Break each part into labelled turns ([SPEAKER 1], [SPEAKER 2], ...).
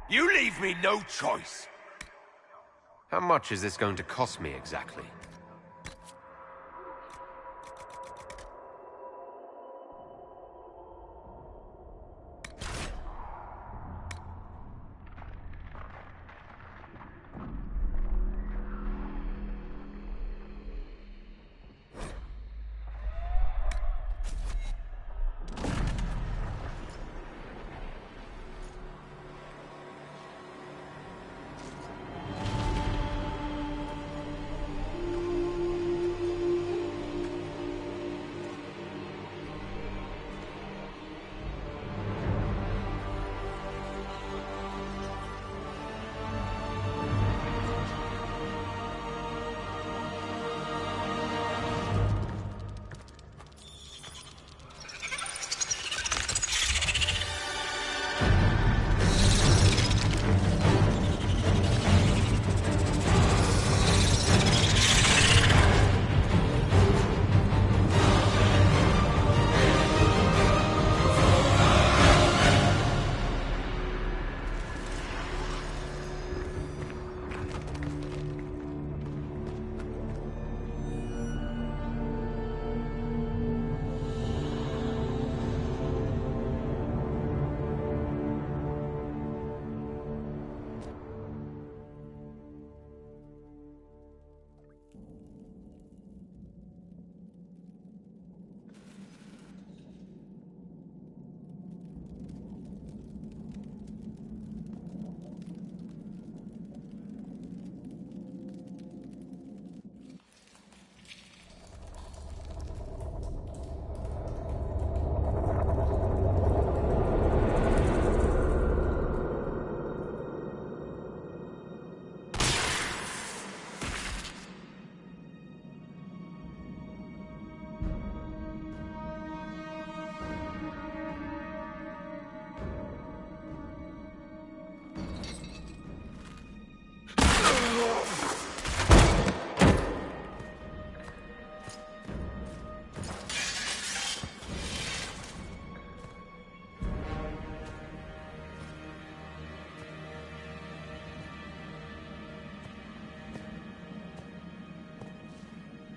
[SPEAKER 1] You leave me no choice.
[SPEAKER 2] How much is this going to cost me exactly?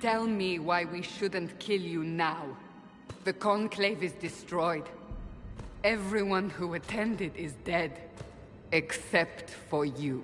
[SPEAKER 3] Tell me why we shouldn't kill you now. The Conclave is destroyed. Everyone who attended is dead. Except for you.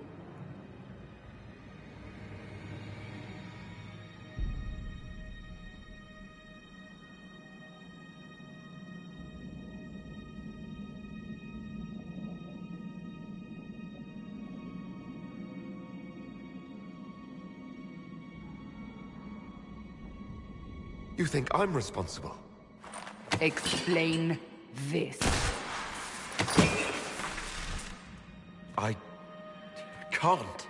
[SPEAKER 2] You think I'm responsible?
[SPEAKER 3] Explain this.
[SPEAKER 2] I can't.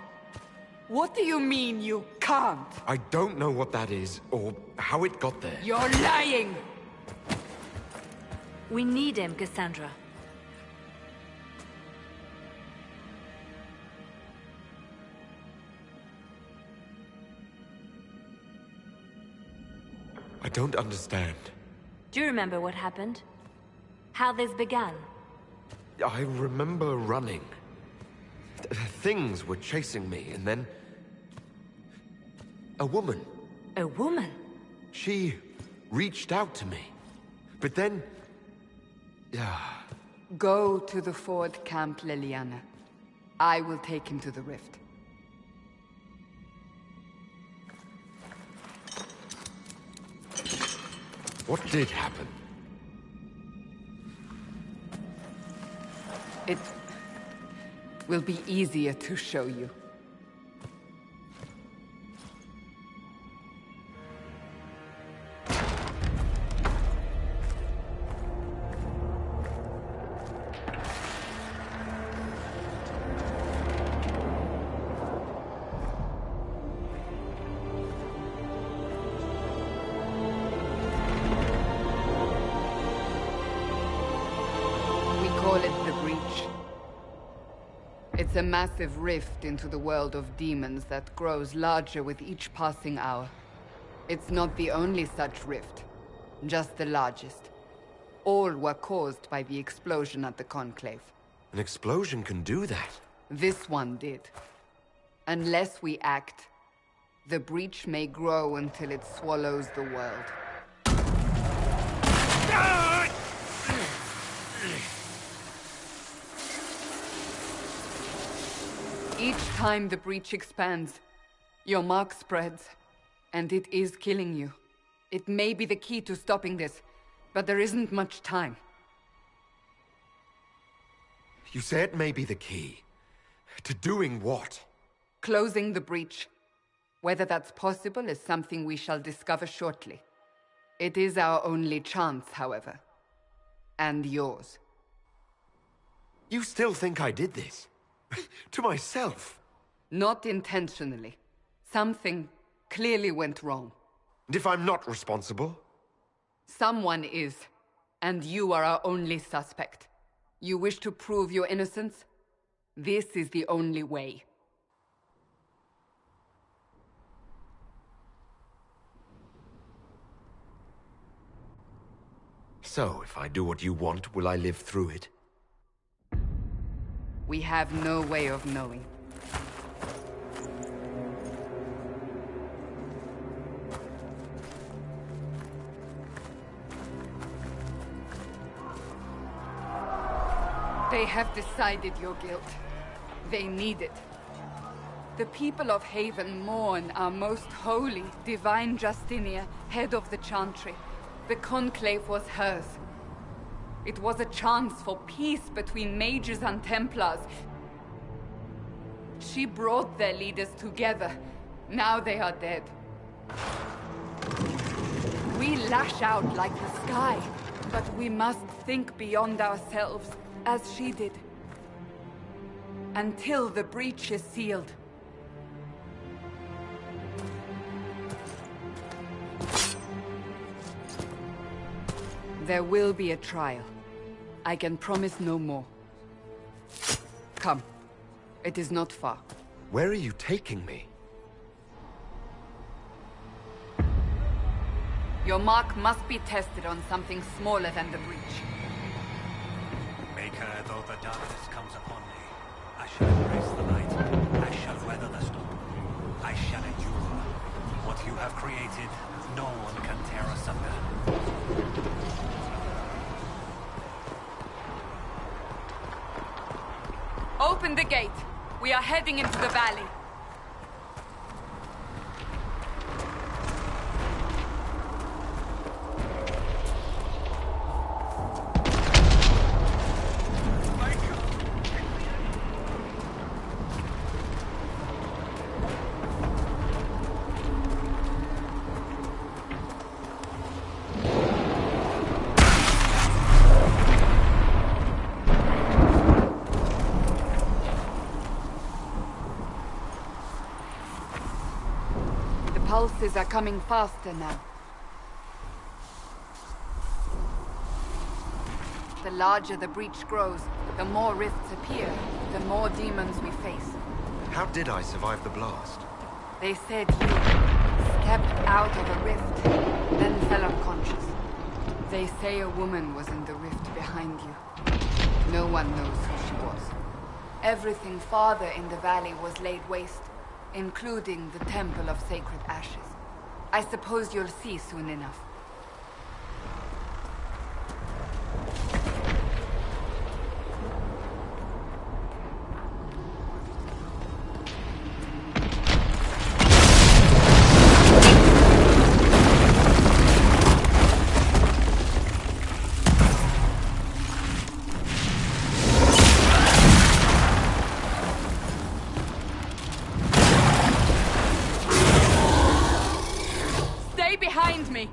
[SPEAKER 3] What do you mean you can't?
[SPEAKER 2] I don't know what that is, or how it got there.
[SPEAKER 3] You're lying!
[SPEAKER 4] We need him, Cassandra.
[SPEAKER 2] I don't understand.
[SPEAKER 4] Do you remember what happened? How this began?
[SPEAKER 2] I remember running. Things were chasing me, and then... a woman.
[SPEAKER 4] A woman?
[SPEAKER 2] She reached out to me. But then...
[SPEAKER 3] Go to the Ford camp, Liliana. I will take him to the rift.
[SPEAKER 2] What did happen?
[SPEAKER 3] It will be easier to show you. It's a massive rift into the world of demons that grows larger with each passing hour. It's not the only such rift, just the largest. All were caused by the explosion at the Conclave.
[SPEAKER 2] An explosion can do that?
[SPEAKER 3] This one did. Unless we act, the breach may grow until it swallows the world. Each time the breach expands, your mark spreads, and it is killing you. It may be the key to stopping this, but there isn't much time.
[SPEAKER 2] You say it may be the key. To doing what?
[SPEAKER 3] Closing the breach. Whether that's possible is something we shall discover shortly. It is our only chance, however. And yours.
[SPEAKER 2] You still think I did this? To myself?
[SPEAKER 3] Not intentionally. Something clearly went wrong.
[SPEAKER 2] And if I'm not responsible?
[SPEAKER 3] Someone is, and you are our only suspect. You wish to prove your innocence? This is the only way.
[SPEAKER 2] So, if I do what you want, will I live through it?
[SPEAKER 3] We have no way of knowing. They have decided your guilt. They need it. The people of Haven mourn our most holy, divine Justinia, head of the Chantry. The Conclave was hers. It was a chance for peace between mages and Templars. She brought their leaders together. Now they are dead. We lash out like the sky, but we must think beyond ourselves, as she did. Until the breach is sealed. There will be a trial. I can promise no more. Come. It is not far.
[SPEAKER 2] Where are you taking me?
[SPEAKER 3] Your mark must be tested on something smaller than the breach.
[SPEAKER 5] Maker, though the darkness comes upon me, I shall embrace the light. I shall weather the storm. I shall endure. What you have created, no one can tear asunder.
[SPEAKER 3] Open the gate. We are heading into the valley. Pulses are coming faster now. The larger the breach grows, the more rifts appear, the more demons we face.
[SPEAKER 2] How did I survive the blast?
[SPEAKER 3] They said you stepped out of a rift, then fell unconscious. They say a woman was in the rift behind you. No one knows who she was. Everything farther in the valley was laid waste, including the Temple of Sacred Ashes. I suppose you'll see soon enough. Behind me!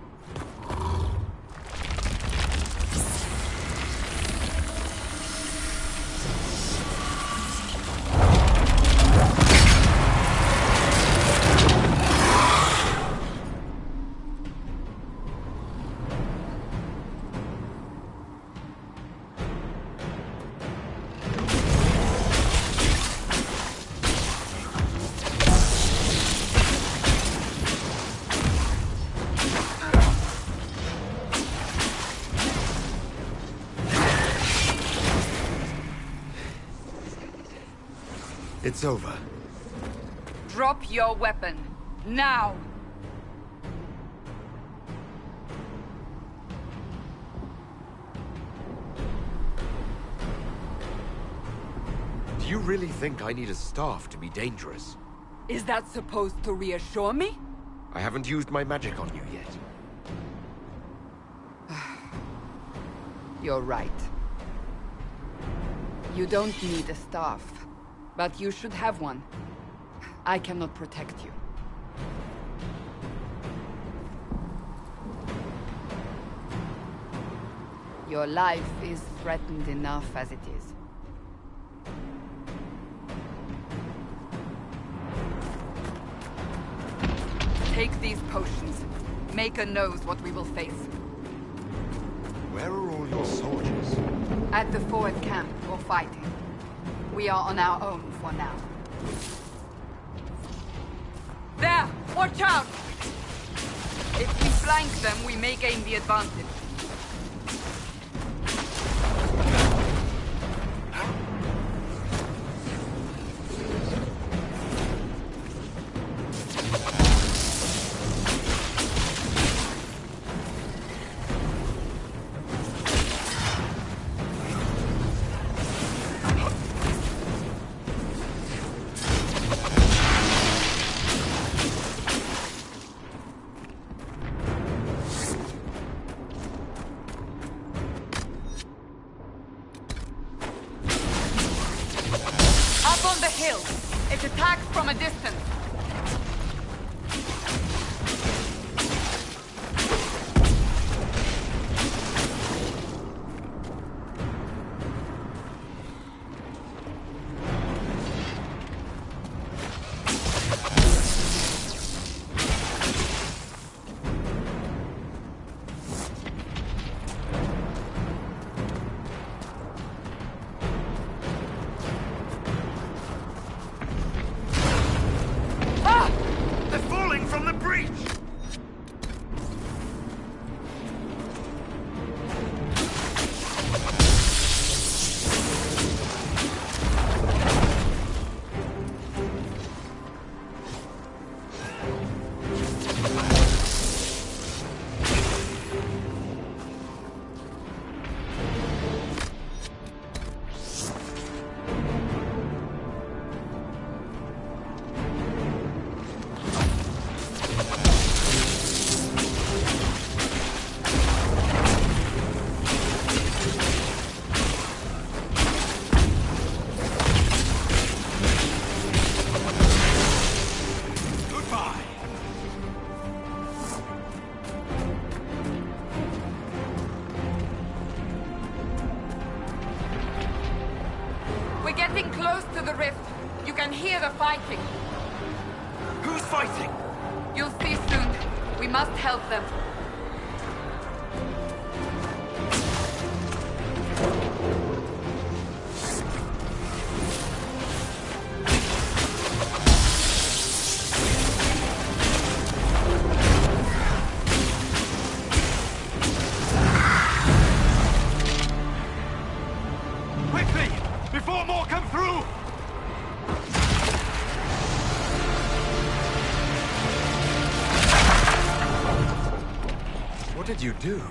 [SPEAKER 2] It's over.
[SPEAKER 3] Drop your weapon. Now!
[SPEAKER 2] Do you really think I need a staff to be dangerous?
[SPEAKER 3] Is that supposed to reassure me?
[SPEAKER 2] I haven't used my magic on you yet.
[SPEAKER 3] You're right. You don't need a staff, but you should have one. I cannot protect you. Your life is threatened enough as it is. Take these potions. Maker knows what we will face.
[SPEAKER 2] Where are all your soldiers?
[SPEAKER 3] At the forward camp, or fighting. We are on our own for now. There! Watch out! If we flank them, we may gain the advantage. It attacks from a distance. The rift. You can hear the fighting.
[SPEAKER 2] Who's fighting?
[SPEAKER 3] You'll see soon. We must help them.
[SPEAKER 1] Quickly! Before more come through!
[SPEAKER 2] What did you do?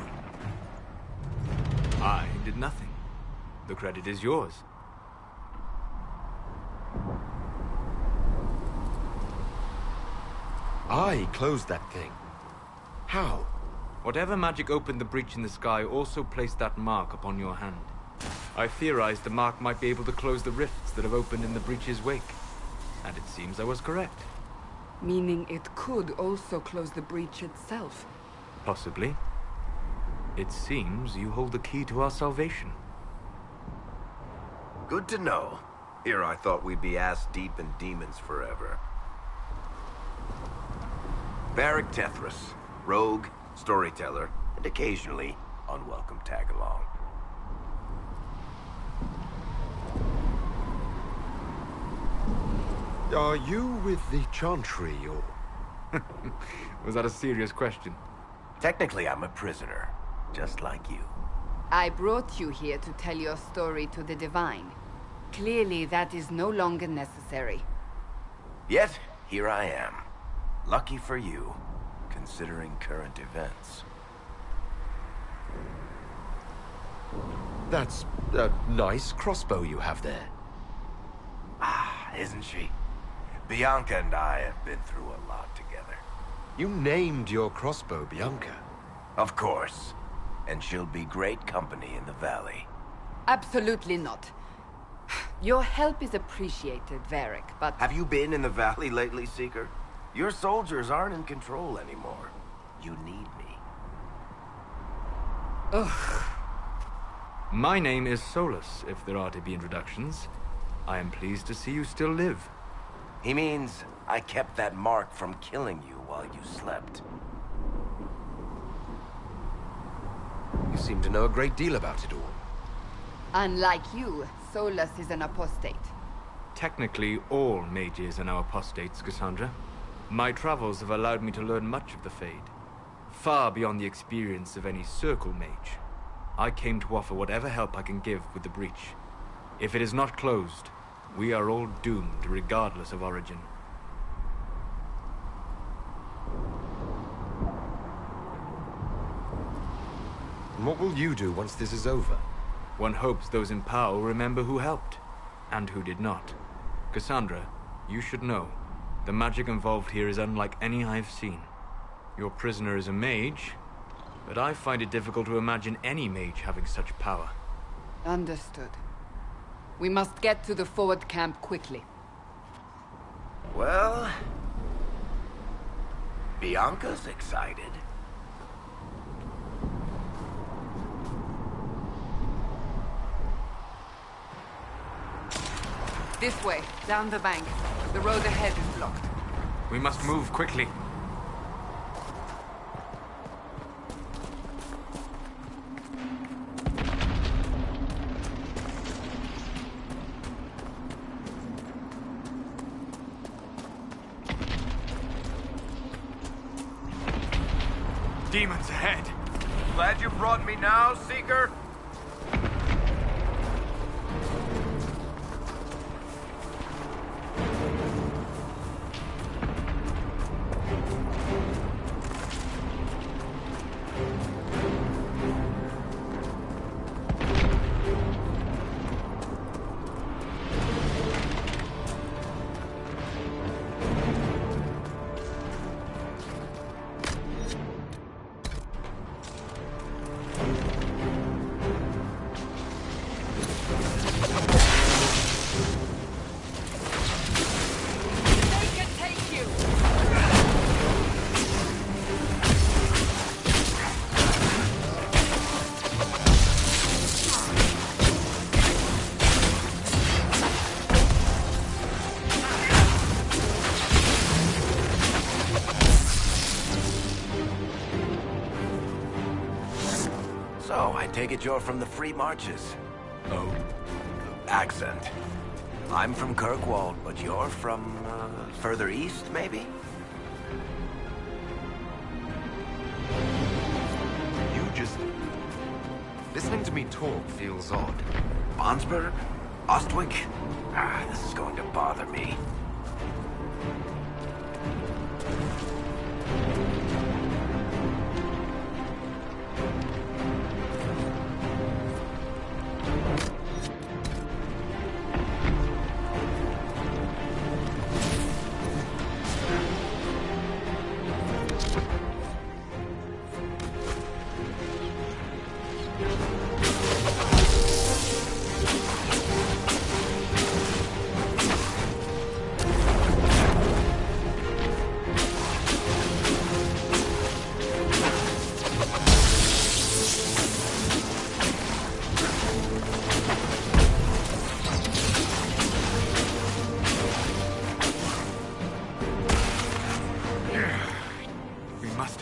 [SPEAKER 6] I did nothing. The credit is yours.
[SPEAKER 2] I closed that thing. How?
[SPEAKER 6] Whatever magic opened the breach in the sky also placed that mark upon your hand. I theorized the mark might be able to close the rifts that have opened in the breach's wake. And it seems I was correct.
[SPEAKER 3] Meaning it could also close the breach itself.
[SPEAKER 6] Possibly. It seems you hold the key to our salvation.
[SPEAKER 7] Good to know. Here I thought we'd be ass-deep in demons forever. Varric Tethras, rogue, storyteller, and occasionally unwelcome tag-along.
[SPEAKER 2] Are you with the Chantry, or...?
[SPEAKER 6] Was that a serious question?
[SPEAKER 7] Technically, I'm a prisoner, just like you.
[SPEAKER 3] I brought you here to tell your story to the Divine. Clearly, that is no longer necessary.
[SPEAKER 7] Yet, here I am. Lucky for you, considering current events.
[SPEAKER 2] That's a nice crossbow you have there.
[SPEAKER 7] Ah, isn't she? Bianca and I have been through a lot together.
[SPEAKER 2] You named your crossbow Bianca.
[SPEAKER 7] Of course. And she'll be great company in the valley.
[SPEAKER 3] Absolutely not. Your help is appreciated, Varric, but...
[SPEAKER 7] Have you been in the valley lately, Seeker? Your soldiers aren't in control anymore. You need me.
[SPEAKER 3] Ugh.
[SPEAKER 6] My name is Solus, if there are to be introductions. I am pleased to see you still live.
[SPEAKER 7] He means I kept that mark from killing you while you slept.
[SPEAKER 2] You seem to know a great deal about it all.
[SPEAKER 3] Unlike you, Solus is an apostate.
[SPEAKER 6] Technically, all mages are now apostates, Cassandra. My travels have allowed me to learn much of the Fade. Far beyond the experience of any Circle mage. I came to offer whatever help I can give with the breach. If it is not closed, we are all doomed regardless of origin.
[SPEAKER 2] And what will you do once this is over?
[SPEAKER 6] One hopes those in power will remember who helped, and who did not. Cassandra, you should know, the magic involved here is unlike any I've seen. Your prisoner is a mage, but I find it difficult to imagine any mage having such power.
[SPEAKER 3] Understood. We must get to the forward camp quickly.
[SPEAKER 7] Well... Bianca's excited.
[SPEAKER 3] This way, down the bank. The road ahead is blocked.
[SPEAKER 6] We must move quickly.
[SPEAKER 1] Demons ahead.
[SPEAKER 7] Glad you brought me now, Seeker? So, I take it you're from the Free Marches.
[SPEAKER 6] Oh,
[SPEAKER 7] Accent. I'm from Kirkwall, but you're from, further east, maybe?
[SPEAKER 2] You just... Listening to me talk feels odd.
[SPEAKER 7] Bonsberg? Ostwick? Ah, this is going to bother me.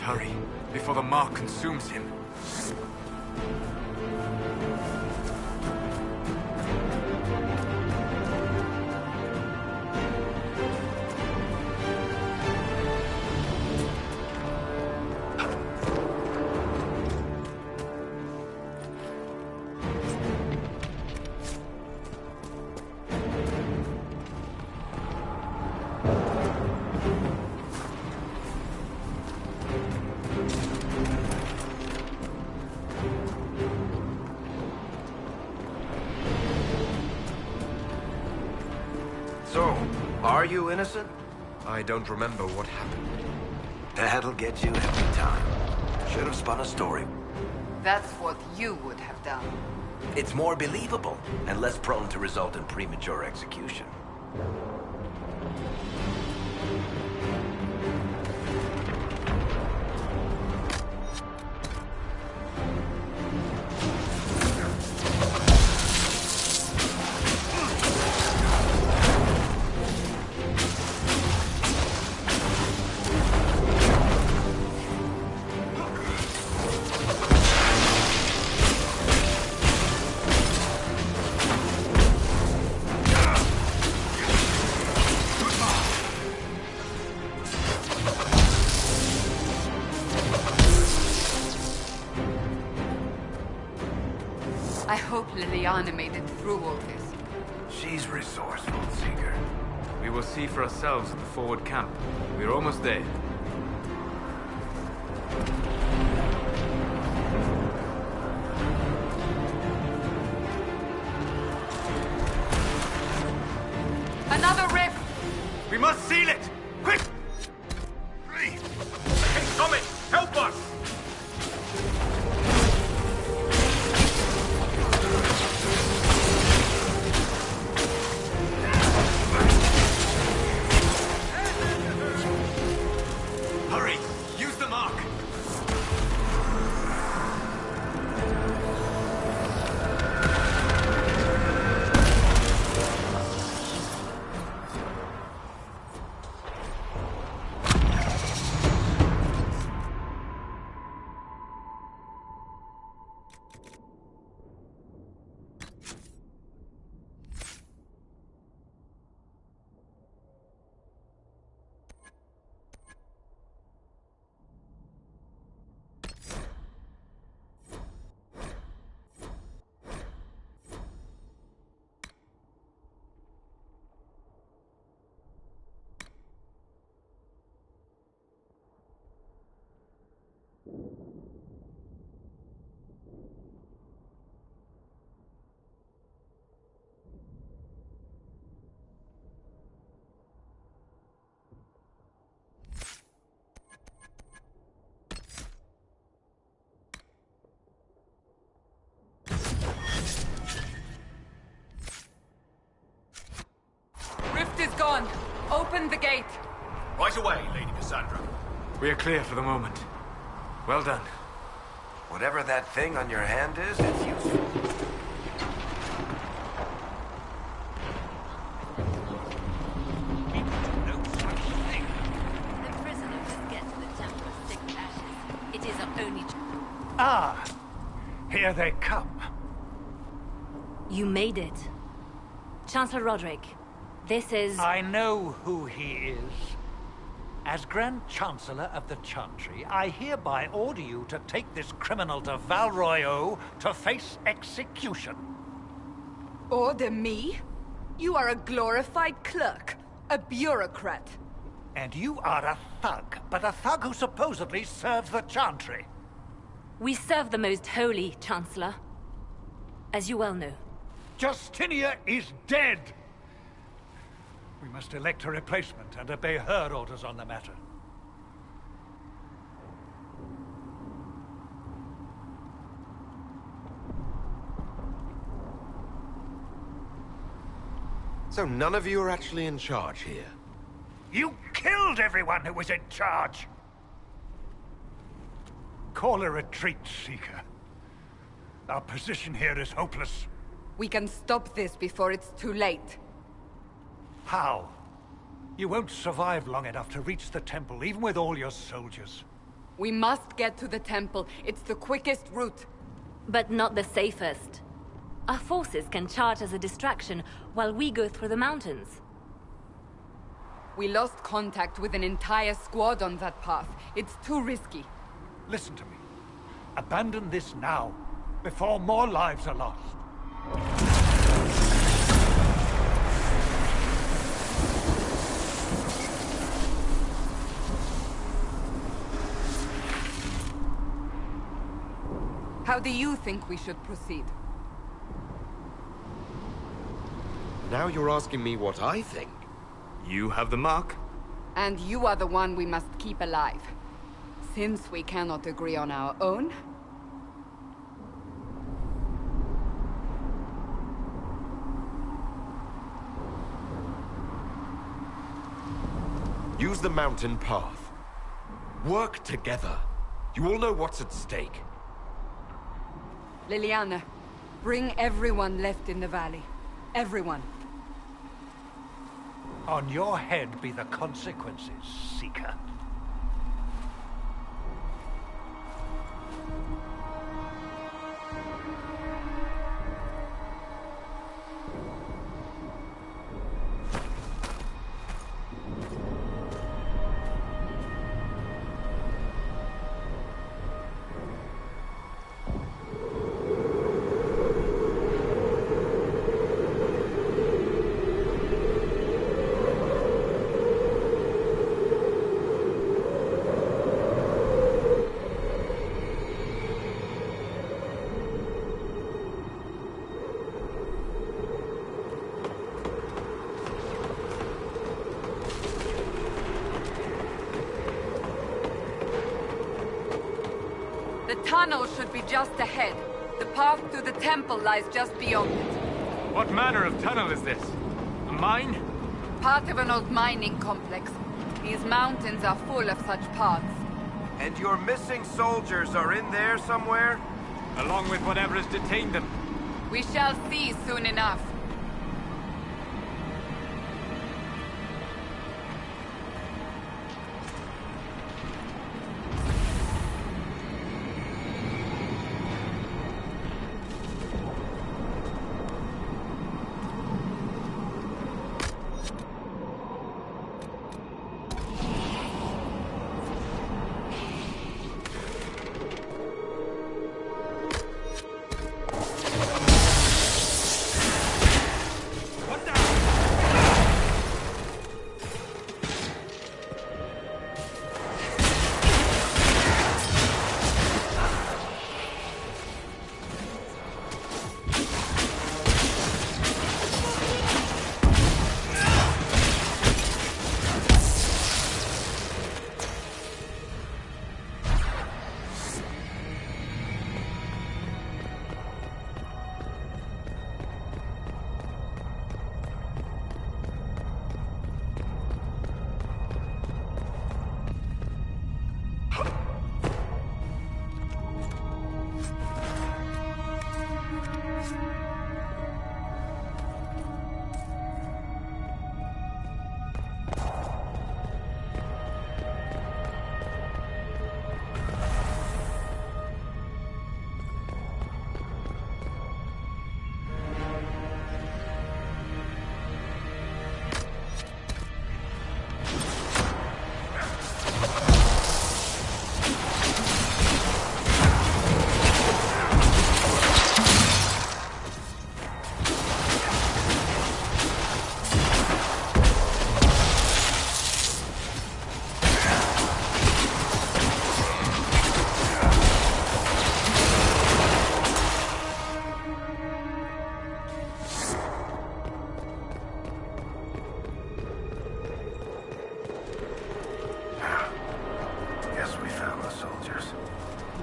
[SPEAKER 6] hurry, before the mark consumes him.
[SPEAKER 7] Are you innocent?
[SPEAKER 2] I don't remember what happened.
[SPEAKER 7] That'll get you every time. Should have spun a story.
[SPEAKER 3] That's what you would have done.
[SPEAKER 7] It's more believable, and less prone to result in premature execution.
[SPEAKER 3] I hope Liliana made it through all this.
[SPEAKER 7] She's resourceful, Seeker.
[SPEAKER 6] We will see for ourselves at the forward camp. We're almost there.
[SPEAKER 3] Another rift!
[SPEAKER 1] We must seal it! Quick! Incoming! Help us! Hurry! Use the mark!
[SPEAKER 3] Rift is gone. Open the gate.
[SPEAKER 1] Right away, Lady Cassandra.
[SPEAKER 6] We are clear for the moment. Well done.
[SPEAKER 7] Whatever that thing on your hand is, it's useful.
[SPEAKER 5] No such thing.
[SPEAKER 4] The prisoners get to the temple of sacred ashes. It is our only
[SPEAKER 5] Ah, here they come.
[SPEAKER 4] You made it. Chancellor Roderick, this is...
[SPEAKER 5] I know who he is. As Grand Chancellor of the Chantry, I hereby order you to take this criminal to Val Royeaux to face execution.
[SPEAKER 3] Order me? You are a glorified clerk, a bureaucrat.
[SPEAKER 5] And you are a thug, but a thug who supposedly serves the Chantry.
[SPEAKER 4] We serve the most holy, Chancellor. As you well know.
[SPEAKER 5] Justinia is dead! We must elect a replacement and obey her orders on the matter.
[SPEAKER 2] So none of you are actually in charge here?
[SPEAKER 5] You killed everyone who was in charge! Call a retreat, Seeker. Our position here is hopeless.
[SPEAKER 3] We can stop this before it's too late.
[SPEAKER 5] How? You won't survive long enough to reach the temple, even with all your soldiers.
[SPEAKER 3] We must get to the temple. It's the quickest route.
[SPEAKER 4] But not the safest. Our forces can charge as a distraction while we go through the mountains.
[SPEAKER 3] We lost contact with an entire squad on that path. It's too risky.
[SPEAKER 5] Listen to me. Abandon this now, before more lives are lost.
[SPEAKER 3] How do you think we should proceed?
[SPEAKER 2] Now you're asking me what I think.
[SPEAKER 6] You have the mark?
[SPEAKER 3] And you are the one we must keep alive. Since we cannot agree on our own...
[SPEAKER 2] Use the mountain path. Work together. You all know what's at stake.
[SPEAKER 3] Liliana, bring everyone left in the valley. Everyone.
[SPEAKER 5] On your head be the consequences, Seeker.
[SPEAKER 3] The tunnel should be just ahead. The path to the temple lies just beyond it.
[SPEAKER 6] What manner of tunnel is this? A mine?
[SPEAKER 3] Part of an old mining complex. These mountains are full of such paths.
[SPEAKER 7] And your missing soldiers are in there somewhere?
[SPEAKER 6] Along with whatever has detained them.
[SPEAKER 3] We shall see soon enough.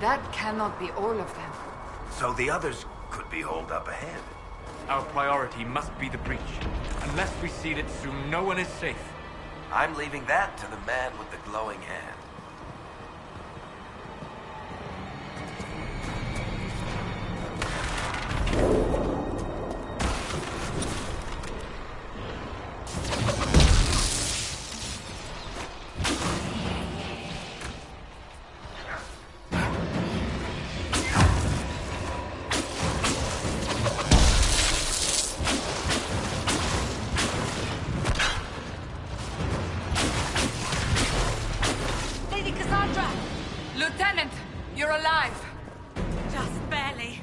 [SPEAKER 3] That cannot be all of them.
[SPEAKER 7] So the others could be holed up ahead.
[SPEAKER 6] Our priority must be the breach. Unless we seal it soon, no one is safe.
[SPEAKER 7] I'm leaving that to the man with the glowing hand.
[SPEAKER 3] Lieutenant, you're alive.
[SPEAKER 4] Just barely.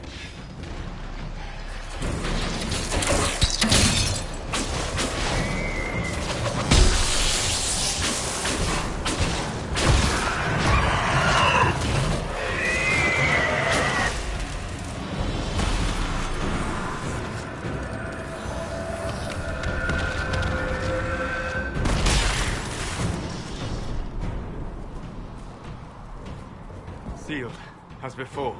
[SPEAKER 6] Sealed, as before.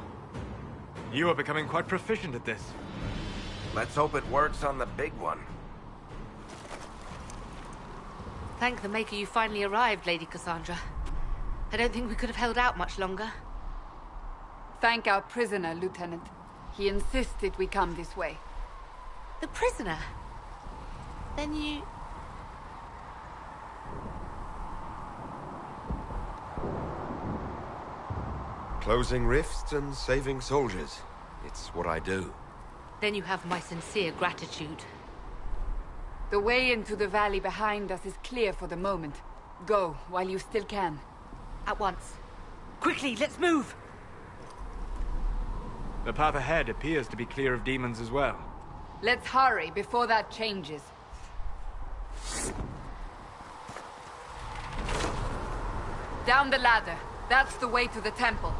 [SPEAKER 6] You are becoming quite proficient at this.
[SPEAKER 7] Let's hope it works on the big one.
[SPEAKER 8] Thank the Maker you finally arrived, Lady Cassandra. I don't think we could have held out much longer.
[SPEAKER 3] Thank our prisoner, Lieutenant. He insisted we come this way.
[SPEAKER 8] The prisoner? Then you...
[SPEAKER 2] Closing rifts and saving soldiers. It's what I do.
[SPEAKER 8] Then you have my sincere gratitude.
[SPEAKER 3] The way into the valley behind us is clear for the moment. Go, while you still can.
[SPEAKER 8] At once. Quickly, let's move!
[SPEAKER 6] The path ahead appears to be clear of demons as well.
[SPEAKER 3] Let's hurry before that changes. Down the ladder. That's the way to the temple.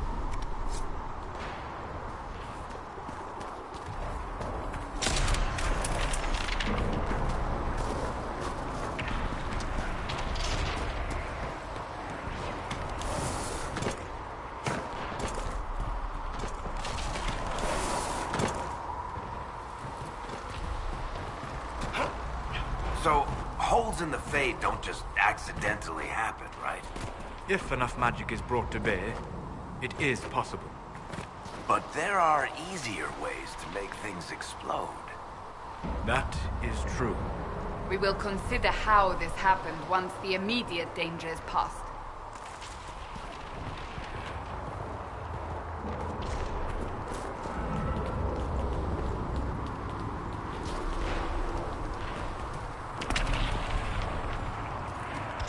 [SPEAKER 7] So, holes in the Fade don't just accidentally happen, right?
[SPEAKER 6] If enough magic is brought to bear, it is possible.
[SPEAKER 7] But there are easier ways to make things explode.
[SPEAKER 6] That is true.
[SPEAKER 3] We will consider how this happened once the immediate danger is past.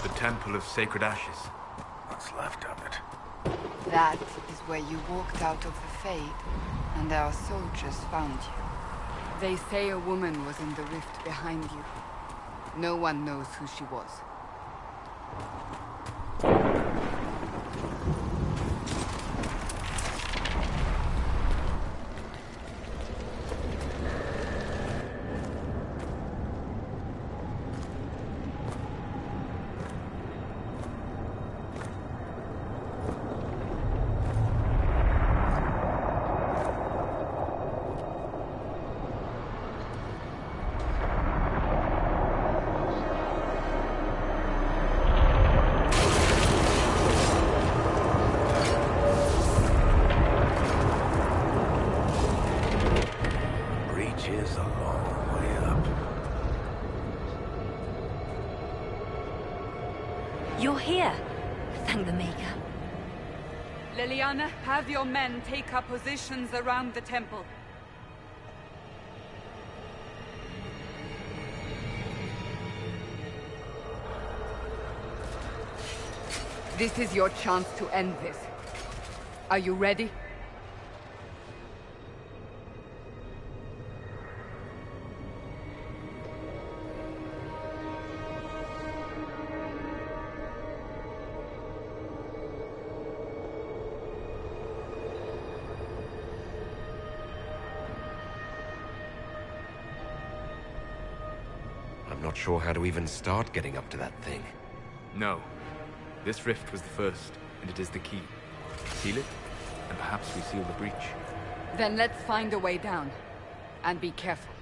[SPEAKER 6] The Temple of Sacred Ashes.
[SPEAKER 7] What's left of it?
[SPEAKER 3] That is where you walked out of the Fade, and our soldiers found you. They say a woman was in the rift behind you. No one knows who she was.
[SPEAKER 7] Is a long way up.
[SPEAKER 4] You're here. Thank the Maker.
[SPEAKER 3] Leliana, have your men take up positions around the temple. This is your chance to end this. Are you ready?
[SPEAKER 2] I'm not sure how to even start getting up to that thing.
[SPEAKER 6] No. This rift was the first, and it is the key. Seal it, and perhaps we seal the breach.
[SPEAKER 3] Then let's find a way down. And be careful.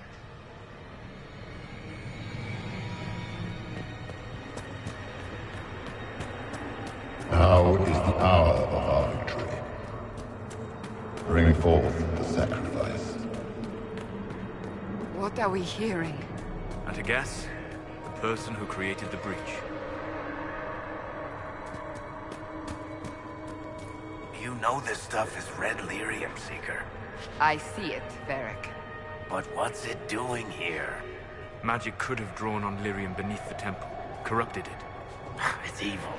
[SPEAKER 9] Now is the hour of our victory. Bring forth the sacrifice.
[SPEAKER 3] What are we hearing?
[SPEAKER 6] At a guess, the person who created the breach.
[SPEAKER 7] You know this stuff is red lyrium, Seeker.
[SPEAKER 3] I see it, Varric.
[SPEAKER 7] But what's it doing here?
[SPEAKER 6] Magic could have drawn on lyrium beneath the temple, corrupted it.
[SPEAKER 7] It's evil.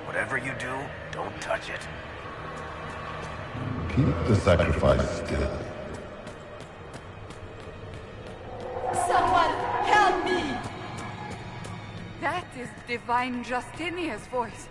[SPEAKER 7] Whatever you do, don't touch it.
[SPEAKER 9] Keep the sacrifice still.
[SPEAKER 3] Someone help me! That is Divine Justinia's voice.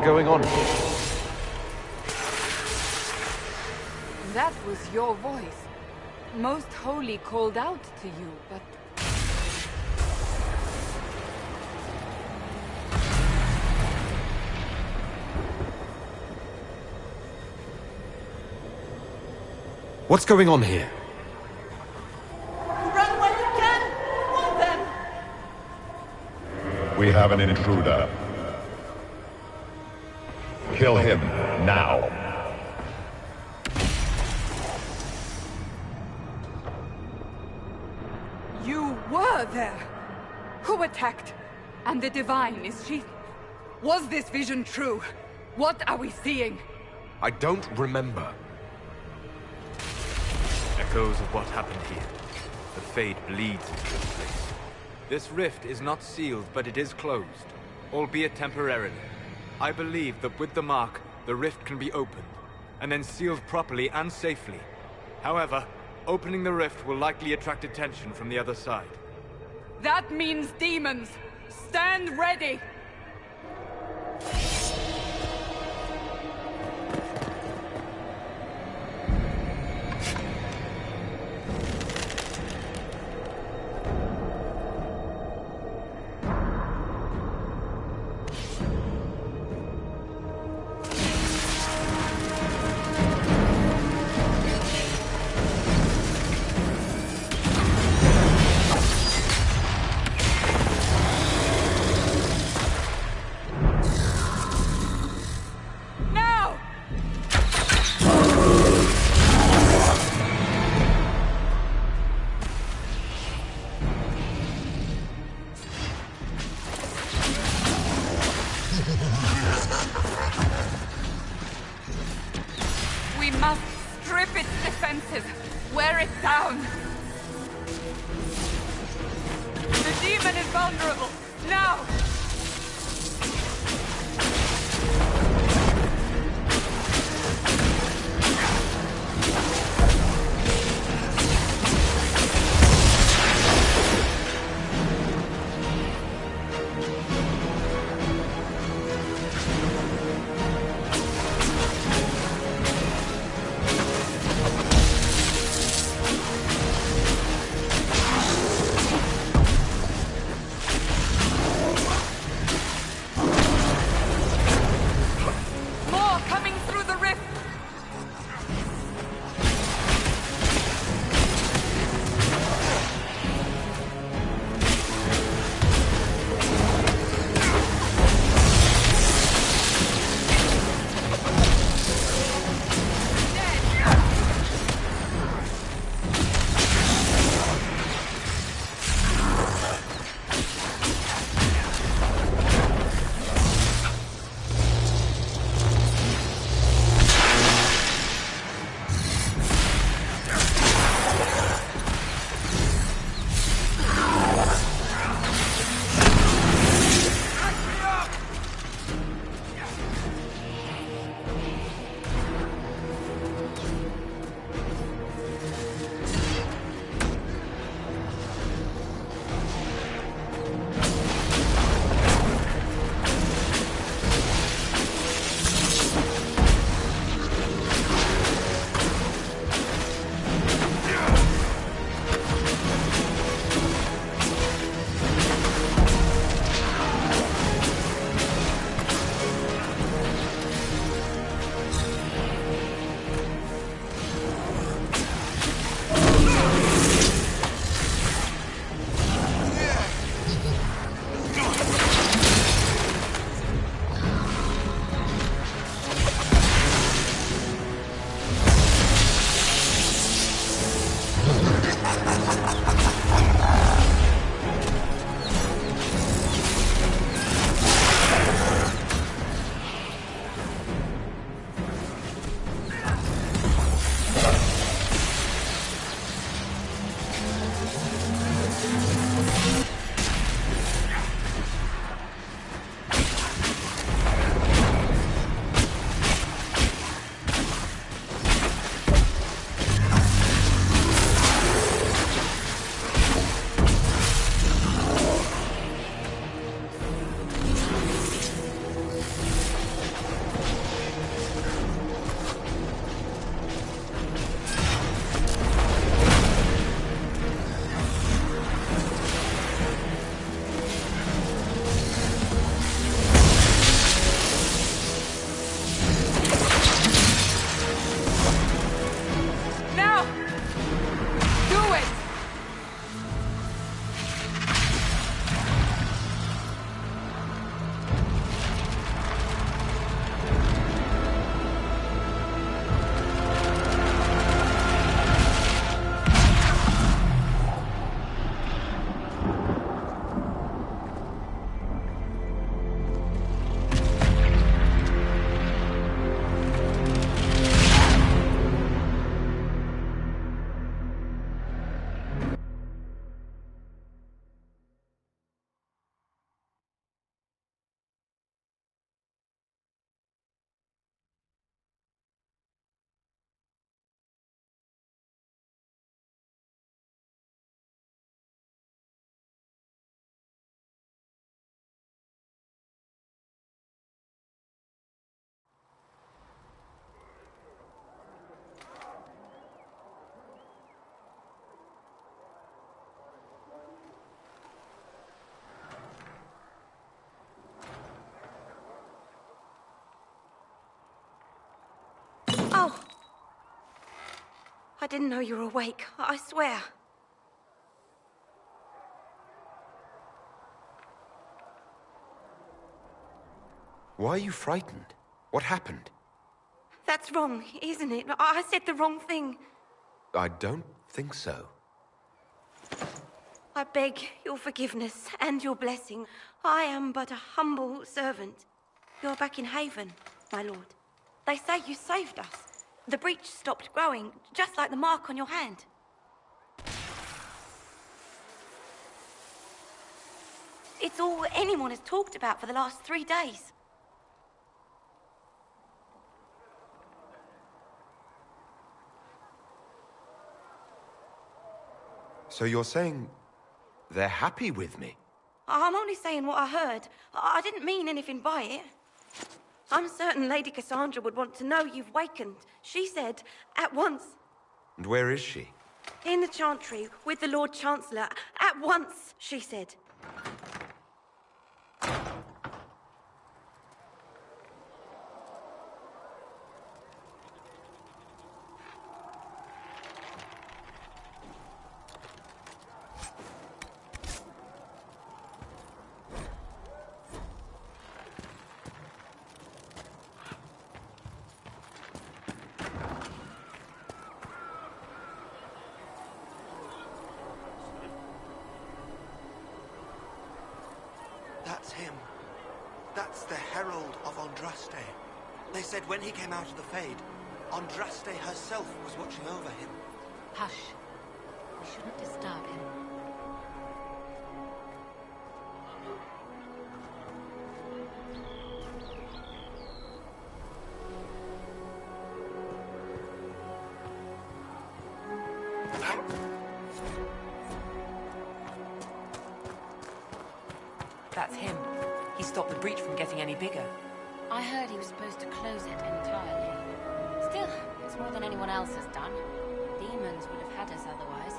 [SPEAKER 2] going on here?
[SPEAKER 3] That was your voice. Most Holy called out to you, but...
[SPEAKER 2] What's going on here?
[SPEAKER 10] Run when you can! Want them!
[SPEAKER 9] We have an intruder. Kill him, now.
[SPEAKER 3] You were there! Who attacked? And the Divine, is she... Was this vision true? What are we seeing?
[SPEAKER 2] I don't remember.
[SPEAKER 6] Echoes of what happened here. The Fade bleeds into this place. This rift is not sealed, but it is closed, albeit temporarily. I believe that with the mark, the rift can be opened, and then sealed properly and safely. However, opening the rift will likely attract attention from the other side.
[SPEAKER 3] That means demons! Stand ready! We must strip its defenses, wear it down. The demon is vulnerable, now!
[SPEAKER 11] I didn't know you were awake, I swear.
[SPEAKER 2] Why are you frightened? What happened?
[SPEAKER 11] That's wrong, isn't it? I said the wrong thing.
[SPEAKER 2] I don't think so.
[SPEAKER 11] I beg your forgiveness and your blessing. I am but a humble servant. You're back in Haven, my lord. They say you saved us. The breach stopped growing, just like the mark on your hand. It's all anyone has talked about for the last 3 days.
[SPEAKER 2] So you're saying they're happy with me?
[SPEAKER 11] I'm only saying what I heard. I didn't mean anything by it. I'm certain Lady Cassandra would want to know you've wakened. She said, at once.
[SPEAKER 2] And where is she?
[SPEAKER 11] In the Chantry, with the Lord Chancellor. At once, she said.
[SPEAKER 12] That's him. That's the Herald of Andraste. They said when he came out of the Fade, Andraste herself was watching over him.
[SPEAKER 8] Hush. We shouldn't disturb him.
[SPEAKER 13] That's him. He stopped the breach from getting any bigger.
[SPEAKER 8] I heard he was supposed to close it entirely. Still, it's more than anyone else has done. Demons would have had us otherwise.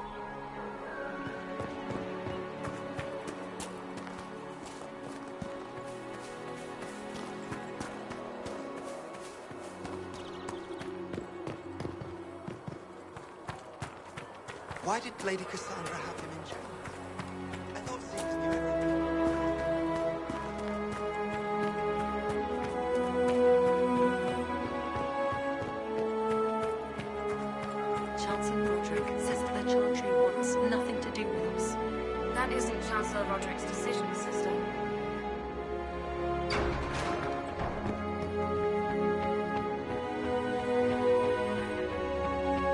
[SPEAKER 12] Why did Lady Cassandra have him in jail? I thought Ziggs knew everything.
[SPEAKER 13] Chancellor Roderick says that the Chantry wants nothing to do with us.
[SPEAKER 14] That isn't Chancellor Roderick's decision, sister.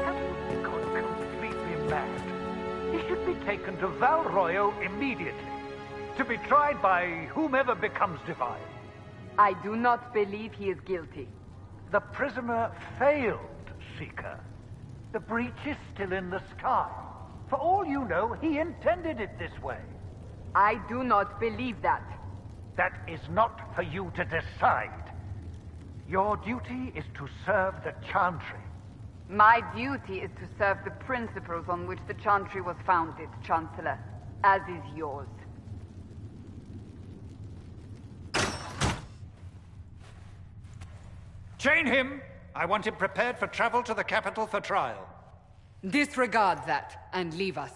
[SPEAKER 15] Hasn't gone completely mad? He should be taken to Val Royo immediately, to be tried by whomever becomes divine.
[SPEAKER 3] I do not believe he is guilty.
[SPEAKER 15] The prisoner failed, Seeker. The breach is still in the sky. For all you know, he intended it this way.
[SPEAKER 3] I do not believe that.
[SPEAKER 15] That is not for you to decide. Your duty is to serve the Chantry.
[SPEAKER 3] My duty is to serve the principles on which the Chantry was founded, Chancellor, as is yours.
[SPEAKER 15] Chain him! I want him prepared for travel to the capital for trial.
[SPEAKER 3] Disregard that, and leave us.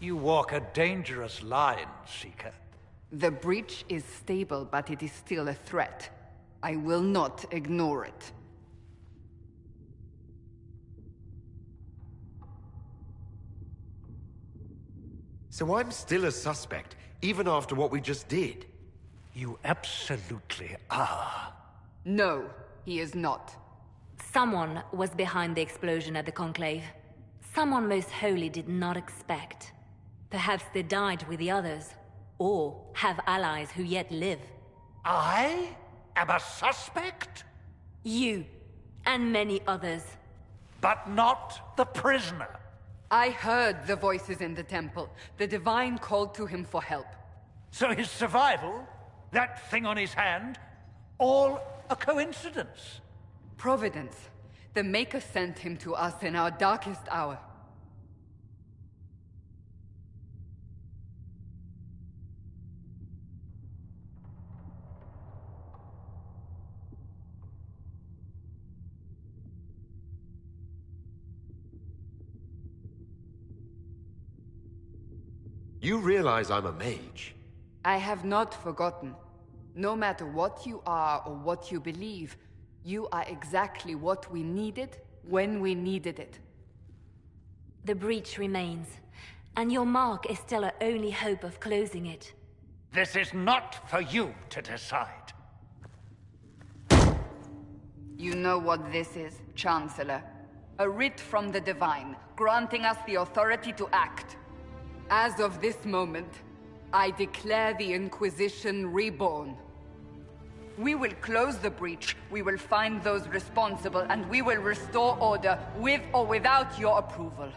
[SPEAKER 15] You walk a dangerous line, Seeker.
[SPEAKER 3] The breach is stable, but it is still a threat. I will not ignore it.
[SPEAKER 2] So I'm still a suspect, even after what we just did?
[SPEAKER 15] You absolutely are.
[SPEAKER 3] No, he is not.
[SPEAKER 4] Someone was behind the explosion at the Conclave. Someone most holy did not expect. Perhaps they died with the others, or have allies who yet live.
[SPEAKER 15] I am a suspect?
[SPEAKER 4] You, and many others.
[SPEAKER 15] But not the prisoner.
[SPEAKER 3] I heard the voices in the temple. The Divine called to him for help.
[SPEAKER 15] So his survival, that thing on his hand, all a coincidence?
[SPEAKER 3] Providence. The Maker sent him to us in our darkest hour.
[SPEAKER 2] You realize I'm a mage?
[SPEAKER 3] I have not forgotten. No matter what you are or what you believe, you are exactly what we needed when we needed it.
[SPEAKER 4] The breach remains, and your mark is still our only hope of closing it.
[SPEAKER 15] This is not for you to decide.
[SPEAKER 3] You know what this is, Chancellor. A writ from the Divine, granting us the authority to act. As of this moment, I declare the Inquisition reborn. We will close the breach, we will find those responsible, and we will restore order with or without your approval.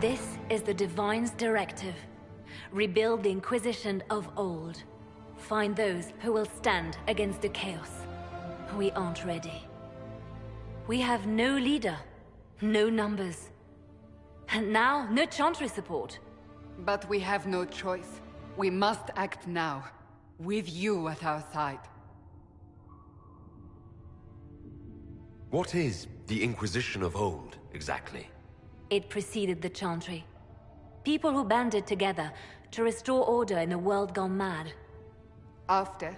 [SPEAKER 4] This is the Divine's directive. Rebuild the Inquisition of old. Find those who will stand against the chaos. We aren't ready. We have no leader, no numbers. And now, no Chantry support.
[SPEAKER 3] But we have no choice. We must act now, with you at our side.
[SPEAKER 2] What is the Inquisition of old, exactly?
[SPEAKER 4] It preceded the Chantry. People who banded together to restore order in a world gone mad.
[SPEAKER 3] After,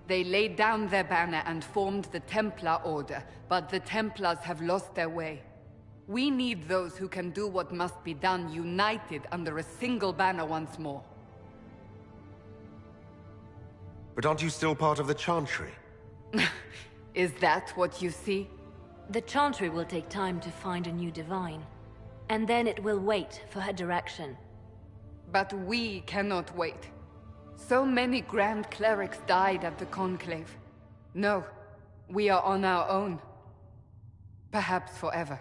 [SPEAKER 3] they laid down their banner and formed the Templar Order, but the Templars have lost their way. We need those who can do what must be done, united under a single banner once more.
[SPEAKER 2] But aren't you still part of the Chantry?
[SPEAKER 3] Is that what you see?
[SPEAKER 4] The Chantry will take time to find a new Divine. And then it will wait for her direction.
[SPEAKER 3] But we cannot wait. So many Grand Clerics died at the Conclave. No, we are on our own. Perhaps forever.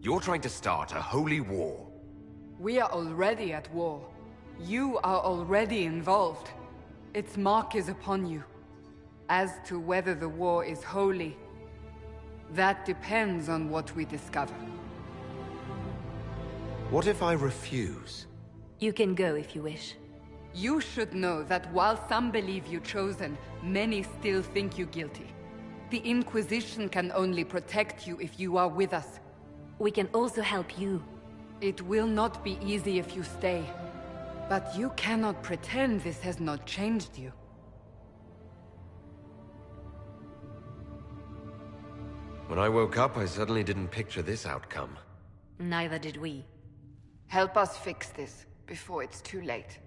[SPEAKER 2] You're trying to start a holy war.
[SPEAKER 3] We are already at war. You are already involved. Its mark is upon you. As to whether the war is holy, that depends on what we discover.
[SPEAKER 2] What if I refuse?
[SPEAKER 4] You can go if you wish.
[SPEAKER 3] You should know that while some believe you chosen, many still think you guilty. The Inquisition can only protect you if you are with us.
[SPEAKER 4] We can also help you.
[SPEAKER 3] It will not be easy if you stay. But you cannot pretend this has not changed you.
[SPEAKER 2] When I woke up, I suddenly didn't picture this outcome.
[SPEAKER 4] Neither did we.
[SPEAKER 3] Help us fix this, before it's too late.